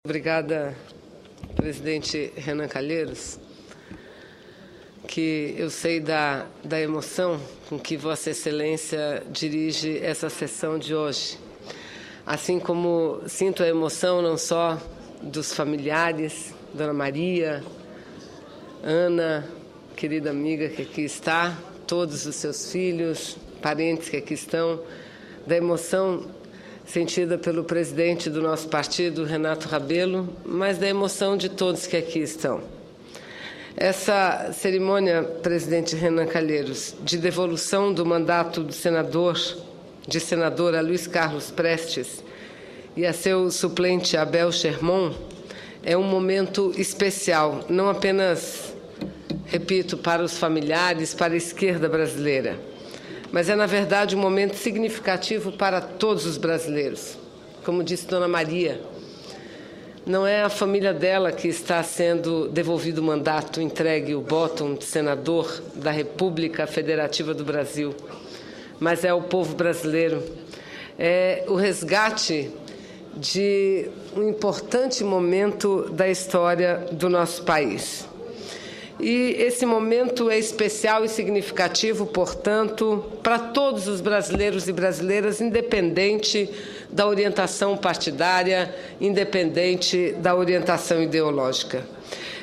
Obrigada, presidente Renan Calheiros, que eu sei da emoção com que Vossa Excelência dirige essa sessão de hoje. Assim como sinto a emoção não só dos familiares, Dona Maria, Ana, querida amiga que aqui está, todos os seus filhos, parentes que aqui estão, da emoção sentida pelo presidente do nosso partido, Renato Rabelo, mas da emoção de todos que aqui estão. Essa cerimônia, presidente Renan Calheiros, de devolução do mandato de senador a Luiz Carlos Prestes e a seu suplente Abel Sherman, é um momento especial, não apenas, repito, para os familiares, para a esquerda brasileira, mas é, na verdade, um momento significativo para todos os brasileiros. Como disse Dona Maria, não é a família dela que está sendo devolvido o mandato, entregue o bottom de senador da República Federativa do Brasil, mas é o povo brasileiro. É o resgate de um importante momento da história do nosso país. E esse momento é especial e significativo, portanto, para todos os brasileiros e brasileiras, independente da orientação partidária, independente da orientação ideológica.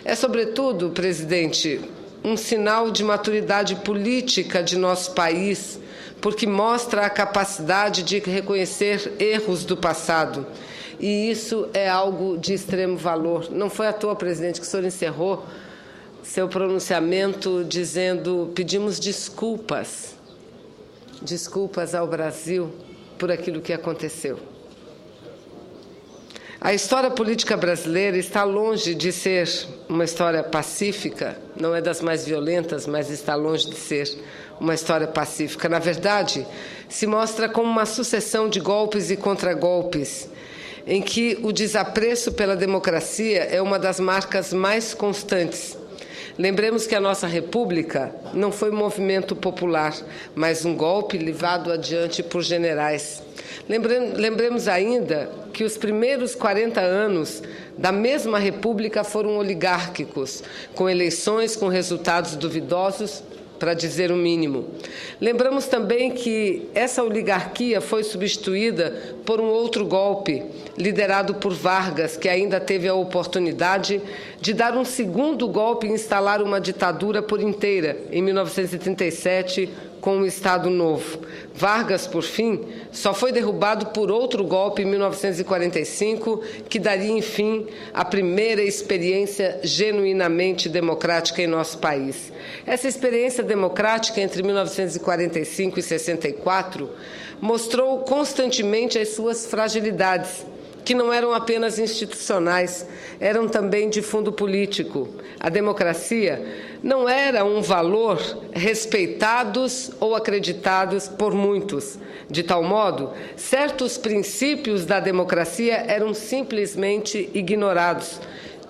É, sobretudo, presidente, um sinal de maturidade política de nosso país, porque mostra a capacidade de reconhecer erros do passado. E isso é algo de extremo valor. Não foi à toa, presidente, que o senhor encerrou seu pronunciamento dizendo: pedimos desculpas ao Brasil por aquilo que aconteceu. A história política brasileira está longe de ser uma história pacífica, não é das mais violentas, mas está longe de ser uma história pacífica. Na verdade, se mostra como uma sucessão de golpes e contragolpes, em que o desapreço pela democracia é uma das marcas mais constantes. Lembremos que a nossa República não foi um movimento popular, mas um golpe levado adiante por generais. Lembremos ainda que os primeiros 40 anos da mesma República foram oligárquicos, com eleições com resultados duvidosos, para dizer o mínimo. Lembramos também que essa oligarquia foi substituída por um outro golpe, liderado por Vargas, que ainda teve a oportunidade de dar um segundo golpe e instalar uma ditadura por inteira, em 1937, com um Estado Novo. Vargas, por fim, só foi derrubado por outro golpe em 1945, que daria, enfim, a primeira experiência genuinamente democrática em nosso país. Essa experiência democrática entre 1945 e 64 mostrou constantemente as suas fragilidades, que não eram apenas institucionais, eram também de fundo político. A democracia não era um valor respeitados ou acreditados por muitos. De tal modo, certos princípios da democracia eram simplesmente ignorados,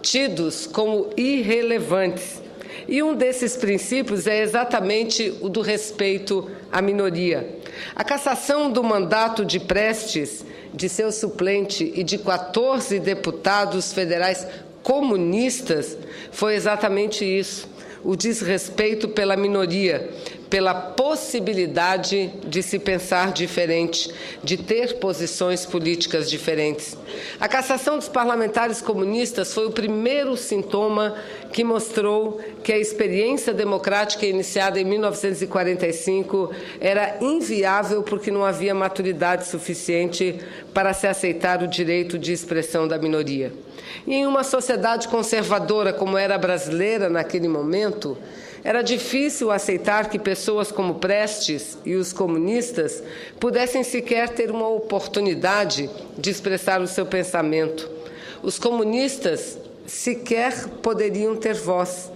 tidos como irrelevantes. E um desses princípios é exatamente o do respeito à minoria. A cassação do mandato de Prestes, de seu suplente e de 14 deputados federais comunistas foi exatamente isso, o desrespeito pela minoria, pela possibilidade de se pensar diferente, de ter posições políticas diferentes. A cassação dos parlamentares comunistas foi o primeiro sintoma que mostrou que a experiência democrática iniciada em 1945 era inviável porque não havia maturidade suficiente para se aceitar o direito de expressão da minoria. E em uma sociedade conservadora como era a brasileira naquele momento, era difícil aceitar que pessoas como Prestes e os comunistas pudessem sequer ter uma oportunidade de expressar o seu pensamento. Os comunistas sequer poderiam ter voz.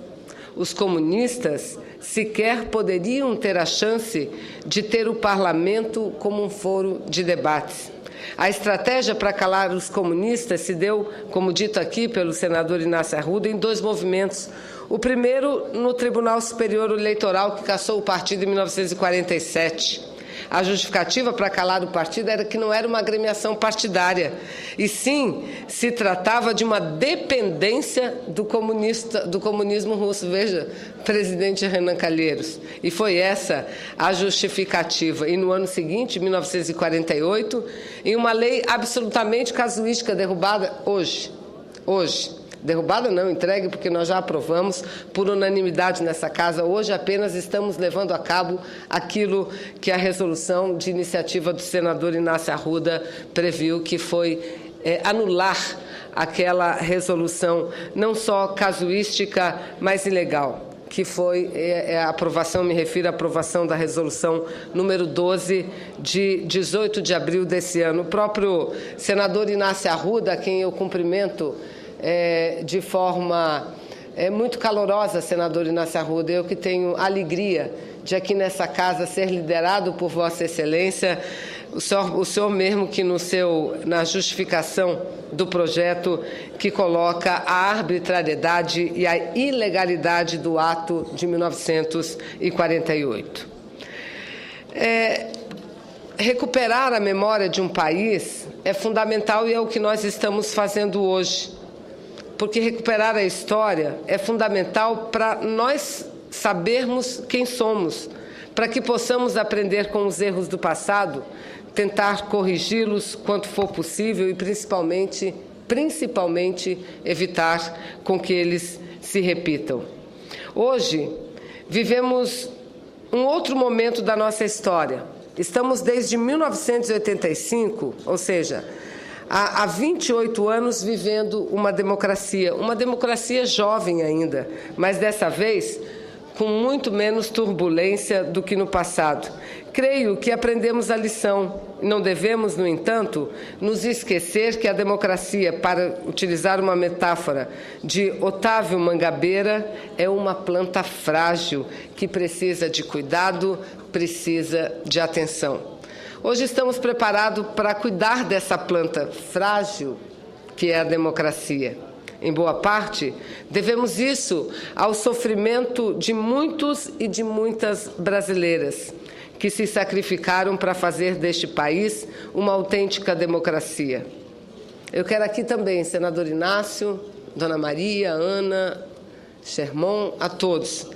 Os comunistas sequer poderiam ter a chance de ter o parlamento como um foro de debates. A estratégia para calar os comunistas se deu, como dito aqui pelo senador Inácio Arruda, em dois movimentos. O primeiro, no Tribunal Superior Eleitoral, que cassou o partido em 1947. A justificativa para calar o partido era que não era uma agremiação partidária, e sim se tratava de uma dependência do comunismo russo. Veja, presidente Renan Calheiros. E foi essa a justificativa. E no ano seguinte, 1948, em uma lei absolutamente casuística, derrubada hoje, derrubada não, entregue, porque nós já aprovamos por unanimidade nessa casa. Hoje apenas estamos levando a cabo aquilo que a resolução de iniciativa do senador Inácio Arruda previu, que foi anular aquela resolução não só casuística, mas ilegal, que foi a aprovação, me refiro à aprovação da resolução número 12, de 18 de abril desse ano. O próprio senador Inácio Arruda, a quem eu cumprimento de forma muito calorosa, senador Inácio Arruda, eu que tenho alegria de aqui nessa casa ser liderado por Vossa Excelência, o senhor mesmo que na justificação do projeto que coloca a arbitrariedade e a ilegalidade do ato de 1948. Recuperar a memória de um país é fundamental e é o que nós estamos fazendo hoje, porque recuperar a história é fundamental para nós sabermos quem somos, para que possamos aprender com os erros do passado, tentar corrigi-los quanto for possível e, principalmente, evitar com que eles se repitam. Hoje, vivemos um outro momento da nossa história. Estamos desde 1985, ou seja, há 28 anos vivendo uma democracia jovem ainda, mas dessa vez com muito menos turbulência do que no passado. Creio que aprendemos a lição. Não devemos, no entanto, nos esquecer que a democracia, para utilizar uma metáfora de Otávio Mangabeira, é uma planta frágil que precisa de cuidado, precisa de atenção. Hoje estamos preparados para cuidar dessa planta frágil que é a democracia. Em boa parte, devemos isso ao sofrimento de muitos e de muitas brasileiras que se sacrificaram para fazer deste país uma autêntica democracia. Eu quero aqui também, senador Inácio, Dona Maria, Ana, Sherman, a todos,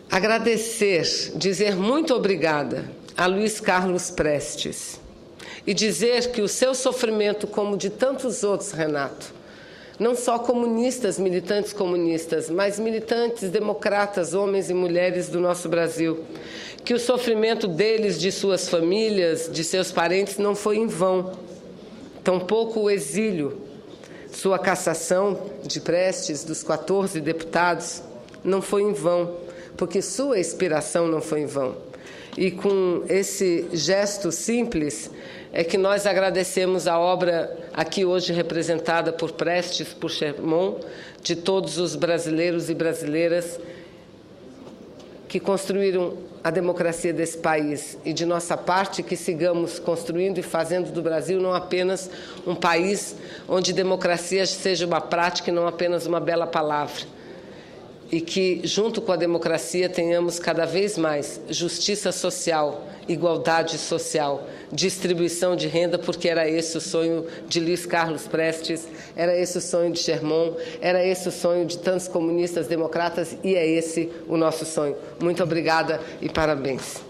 agradecer, dizer muito obrigada a Luiz Carlos Prestes e dizer que o seu sofrimento, como de tantos outros, Renato, não só comunistas, militantes comunistas, mas militantes democratas, homens e mulheres do nosso Brasil, que o sofrimento deles, de suas famílias, de seus parentes, não foi em vão. Tampouco o exílio, sua cassação de Prestes, dos 14 deputados, não foi em vão, porque sua expiração não foi em vão. E com esse gesto simples é que nós agradecemos a obra aqui hoje representada por Prestes, por Sherman, de todos os brasileiros e brasileiras que construíram a democracia desse país, e de nossa parte que sigamos construindo e fazendo do Brasil não apenas um país onde democracia seja uma prática e não apenas uma bela palavra. E que, junto com a democracia, tenhamos cada vez mais justiça social, igualdade social, distribuição de renda, porque era esse o sonho de Luiz Carlos Prestes, era esse o sonho de Sherman, era esse o sonho de tantos comunistas democratas, e é esse o nosso sonho. Muito obrigada e parabéns.